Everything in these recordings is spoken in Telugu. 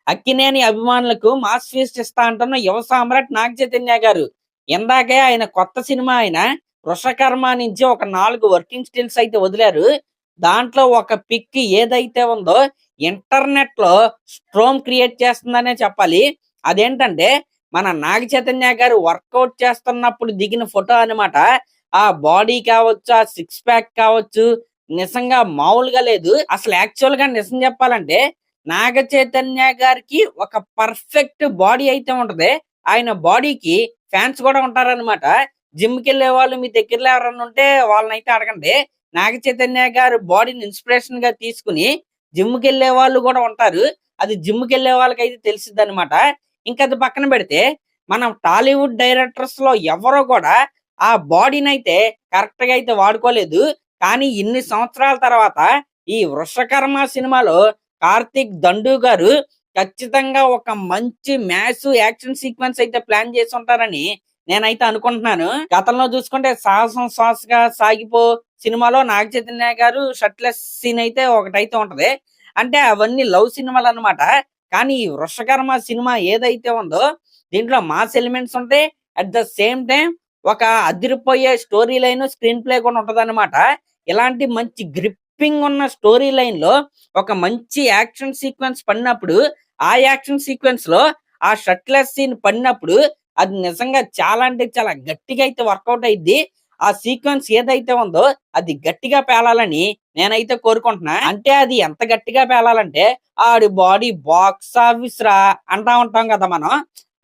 అక్కినేని అభిమానులకు మాస్ ఫీస్ట్ ఇస్తా అంటున్న యువ సామ్రాట్ నాగ చైతన్య గారు. ఇందాకే ఆయన కొత్త సినిమా అయిన 'వృషకర్మ' నుంచి ఒక 4 వర్కింగ్ స్టిల్స్ అయితే వదిలారు. దాంట్లో ఒక పిక్ ఏదైతే ఉందో ఇంటర్నెట్‌లో స్ట్రోమ్ క్రియేట్ చేస్తుందనే చెప్పాలి. అదేంటంటే మన నాగ చైతన్య గారు వర్కౌట్ చేస్తున్నప్పుడు దిగిన ఫోటో అన్నమాట. ఆ బాడీ కావచ్చు, ఆ సిక్స్ ప్యాక్ కావచ్చు, నిజంగా మామూలుగా లేదు. అసలు యాక్చువల్‌గా నిజం చెప్పాలంటే నాగ చైతన్య గారికి ఒక పర్ఫెక్ట్ బాడీ అయితే ఉంటది. ఆయన బాడీకి ఫ్యాన్స్ కూడా ఉంటారన్నమాట. జిమ్‌కెళ్ళే వాళ్ళు మీ దగ్గరలో ఎవరైనా ఉంటే వాళ్ళనైతే అడగండి. నాగ చైతన్య గారు బాడీని ఇన్స్పిరేషన్‌గా తీసుకొని జిమ్‌కెళ్ళే వాళ్ళు కూడా ఉంటారు. అది జిమ్‌కెళ్ళే వాళ్ళకైతే తెలిసిద్దన్నమాట. ఇంకా అది పక్కన పెడితే మనం టాలీవుడ్ డైరెక్టర్స్‌లో ఎవరు కూడా ఆ బాడీనైతే కరెక్ట్‌గా అయితే వాడుకోలేదు. కానీ ఇన్ని సంవత్సరాల తర్వాత ఈ 'వృషకర్మ' సినిమాలో కార్తీక్ దండు గారు ఖచ్చితంగా ఒక మంచి మ్యాసివ్ యాక్షన్ సీక్వెన్స్ అయితే ప్లాన్ చేసి ఉంటారని నేనైతే అనుకుంటున్నాను. గతంలో చూసుకుంటే 'సాహసం శ్వాసగా సాగిపో' సినిమాలో నాగ చైతన్య గారు షర్ట్‌లెస్ సీన్ అయితే ఒకటైతే ఉంటది. అంటే అవన్నీ లవ్ సినిమాలు అన్నమాట. కానీ ఈ 'వృషకర్మ' సినిమా ఏదైతే ఉందో దీంట్లో మాస్ ఎలిమెంట్స్ ఉంటాయి. అట్ ద సేమ్ టైమ్ ఒక అదిరిపోయే స్టోరీ లైన్, స్క్రీన్ ప్లే కూడా ఉంటదన్నమాట. ఇలాంటి మంచి గ్రిప్పింగ్ ఉన్న స్టోరీ లైన్‌లో ఒక మంచి యాక్షన్ సీక్వెన్స్ పడినప్పుడు, ఆ యాక్షన్ సీక్వెన్స్‌లో ఆ షర్ట్‌లెస్ సీన్ పడినప్పుడు అది నిజంగా చాలా అంటే చాలా గట్టిగా అయితే వర్కౌట్ అయిద్ది. ఆ సీక్వెన్స్ ఏదైతే ఉందో అది గట్టిగా పేలాలని నేనైతే కోరుకుంటున్నా. అంటే అది ఎంత గట్టిగా పేలాలంటే ఆడి బాడీ బాక్స్ ఆఫీస్ రా అంటా ఉంటాం కదా మనం.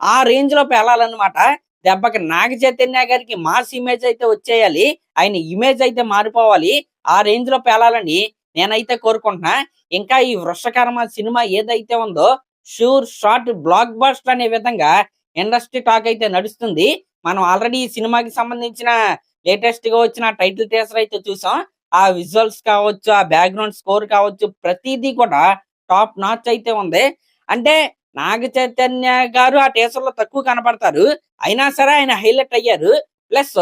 ఆ రేంజ్‌లో పేలాలన్నమాట. దెబ్బకి నాగ చైతన్య గారికి మాస్ ఇమేజ్ అయితే వచ్చేయాలి. ఆయన ఇమేజ్ అయితే మారిపోవాలి. ఆ రేంజ్‌లో పేలాలని నేనైతే కోరుకుంటున్నా. ఇంకా ఈ 'వృషకర్మ' సినిమా ఏదైతే ఉందో షూర్ షాట్ బ్లాక్ బస్టర్ అనే విధంగా ఇండస్ట్రీ టాక్ అయితే నడుస్తుంది. మనం ఆల్రెడీ ఈ సినిమాకి సంబంధించిన లేటెస్ట్‌గా వచ్చిన టైటిల్ టీజర్ అయితే చూసాం. ఆ విజువల్స్ కావచ్చు, ఆ బ్యాక్‌గ్రౌండ్ స్కోర్ కావచ్చు, ప్రతీదీ కూడా టాప్ నాచ్ అయితే ఉంది. అంటే నాగ చైతన్య గారు ఆ టీజర్‌లో తక్కువ కనపడతారు. అయినా సరే ఆయన హైలైట్ అయ్యారు. ప్లస్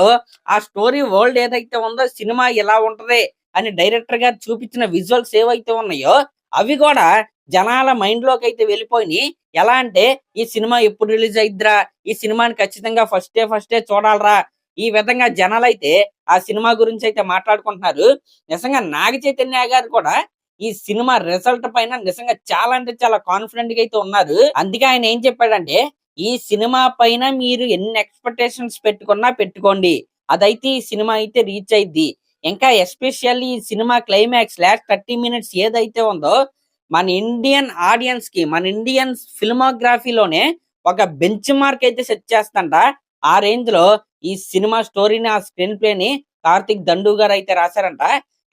ఆ స్టోరీ వరల్డ్ ఏదైతే ఉందో సినిమా ఇలా ఉంటది అని డైరెక్టర్ గారు చూపించిన విజువల్స్ ఏవైతే ఉన్నాయో అవి కూడా జనాల మైండ్‌లోకి అయితే వెళ్ళిపోయినాయి. ఎలా అంటే ఈ సినిమా ఎప్పుడు రిలీజ్ అయిద్దిరా? ఈ సినిమాని ఖచ్చితంగా ఫస్టే చూడాలిరా. ఈ విధంగా జనాలైతే ఆ సినిమా గురించి అయితే మాట్లాడుకుంటున్నారు. నిజంగా నాగ చైతన్య గారు కూడా ఈ సినిమా రిజల్ట్ పైన నిజంగా చాలా అంటే చాలా కాన్ఫిడెంట్‌గా అయితే ఉన్నారు. అందుకే ఆయన ఏం చెప్పాడంటే, "ఈ సినిమా పైన మీరు ఎన్ని ఎక్స్‌పెక్టేషన్స్ పెట్టుకున్నా పెట్టుకోండి. అదైతే ఈ సినిమా అయితే రీచ్ అయిద్ది. ఇంకా ఎస్పెషల్లీ ఈ సినిమా క్లైమాక్స్ లాస్ట్ 30 మినిట్స్ ఏదైతే ఉందో మన ఇండియన్ ఆడియన్స్‌కి, మన ఇండియన్ ఫిల్మోగ్రఫీలోనే ఒక బెంచ్ మార్క్ అయితే సెట్ చేస్తంట. ఆ రేంజ్‌లో ఈ సినిమా స్టోరీని, ఆ స్క్రీన్ ప్లేని కార్తీక్ దండు గారు అయితే రాశారంట.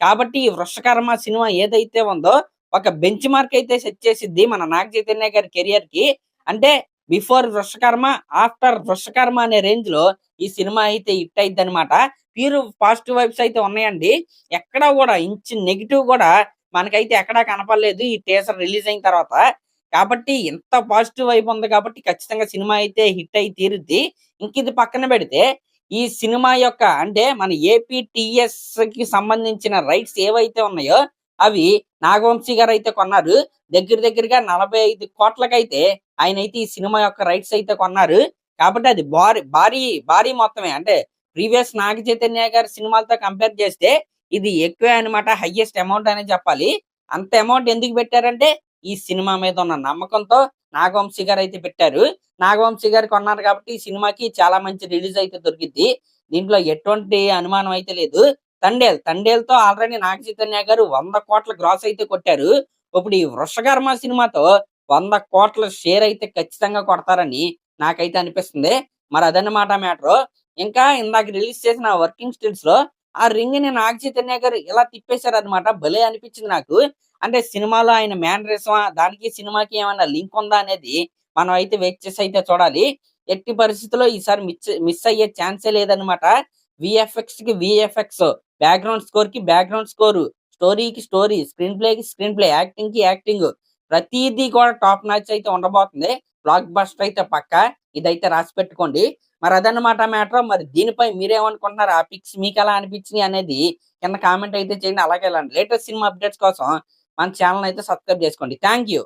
కాబట్టి ఈ 'వృషకర్మ' సినిమా ఏదైతే ఉందో ఒక బెంచ్ మార్క్ అయితే సెట్ చేసిద్ది మన నాగ చైతన్య గారి కెరియర్‌కి. అంటే బిఫోర్ 'వృషకర్మ', ఆఫ్టర్ 'వృషకర్మ' అనే రేంజ్‌లో ఈ సినిమా అయితే హిట్ అయిద్దనమాట. ప్యూర్ పాజిటివ్ వైబ్స్ అయితే ఉన్నాయండి. ఎక్కడా గూడా ఇంచు నెగెటివ్ గూడా మనకైతే ఎక్కడా కనపడలేదు ఈ టీజర్ రిలీజ్ అయిన తర్వాత. కాబట్టి ఇంత పాజిటివ్ వైబ్ ఉంది కాబట్టి ఖచ్చితంగా సినిమా అయితే హిట్ అయి తీరుద్ది. ఇంక ఇది పక్కన పెడితే ఈ సినిమా యొక్క అంటే మన ఏపీటీఎస్‌కి సంబంధించిన రైట్స్ ఏవైతే ఉన్నాయో అవి నాగవంశీ గారైతే కొన్నారు. దగ్గరగా 45,00,00,000కైతే ఆయనైతే ఈ సినిమా యొక్క రైట్స్ అయితే కొన్నారు. కాబట్టి అది భారీ మొత్తమే. అంటే ప్రీవియస్ నాగ చైతన్య గారి సినిమాలతో కంపేర్ చేస్తే ఇది ఎక్కువే అన్నమాట. హైయెస్ట్ అమౌంట్ అనే చెప్పాలి. అంత అమౌంట్ ఎందుకు పెట్టారంటే ఈ సినిమా మీద ఉన్న నమ్మకంతో నాగవంశీ గారైతే పెట్టారు. నాగవంశీ గారు కొన్నారు కాబట్టి ఈ సినిమాకి చాలా మంచి రిలీజ్ అయితే దొరికిద్ది. దీంట్లో ఎటువంటి అనుమానం అయితే లేదు. తండేల్‌తో ఆల్రెడీ నాగ చైతన్య గారు 100,00,00,000 గ్రాస్ అయితే కొట్టారు. ఇప్పుడు ఈ 'వృషకర్మ' సినిమాతో 100,00,00,000 షేర్ అయితే ఖచ్చితంగా కొడతారని నాకైతే అనిపిస్తుంది. మరి అదన్నమాట మ్యాటరు. ఇంకా ఇందాక రిలీజ్ చేసిన వర్కింగ్ స్టిల్స్‌లో ఆ రింగ్‌ని నాగ చైతన్య గారు ఇలా తిప్పేసారన్నమాట. భలే అనిపించింది నాకు. అంటే సినిమాలో ఆయన మేనరిజమా? దానికి సినిమాకి ఏమన్నా లింక్ ఉందా అనేది మనం అయితే వెయిట్ చేసి అయితే చూడాలి. ఎట్టి పరిస్థితిలో ఈసారి మిస్ అయ్యే ఛాన్సే లేదన్నమాట. వీఎఫ్ఎక్స్‌కి వీఎఫ్ఎక్స్, బ్యాక్‌గ్రౌండ్ స్కోర్‌కి బ్యాక్‌గ్రౌండ్ స్కోరు, స్టోరీకి స్టోరీ, స్క్రీన్ ప్లేకి స్క్రీన్ ప్లే, యాక్టింగ్‌కి యాక్టింగ్ ప్రతీదీ కూడా టాప్ నాచ్ అయితే ఉండబోతుంది. బ్లాక్ బస్టర్ అయితే పక్కా. ఇదైతే రాసిపెట్టుకోండి. మరి అదన్నమాట మ్యాటర్. మరి దీనిపై మీరేమనుకుంటున్నారు? ఆ పిక్స్ మీకెలా అనిపించినియి అనేది కింద కామెంట్ అయితే చేయండి. అలాగే ఇలాంటి లేటెస్ట్ సినిమా అప్డేట్స్ కోసం మన ఛానెల్‌ని అయితే సబ్స్క్రైబ్ చేసుకోండి. Thank you.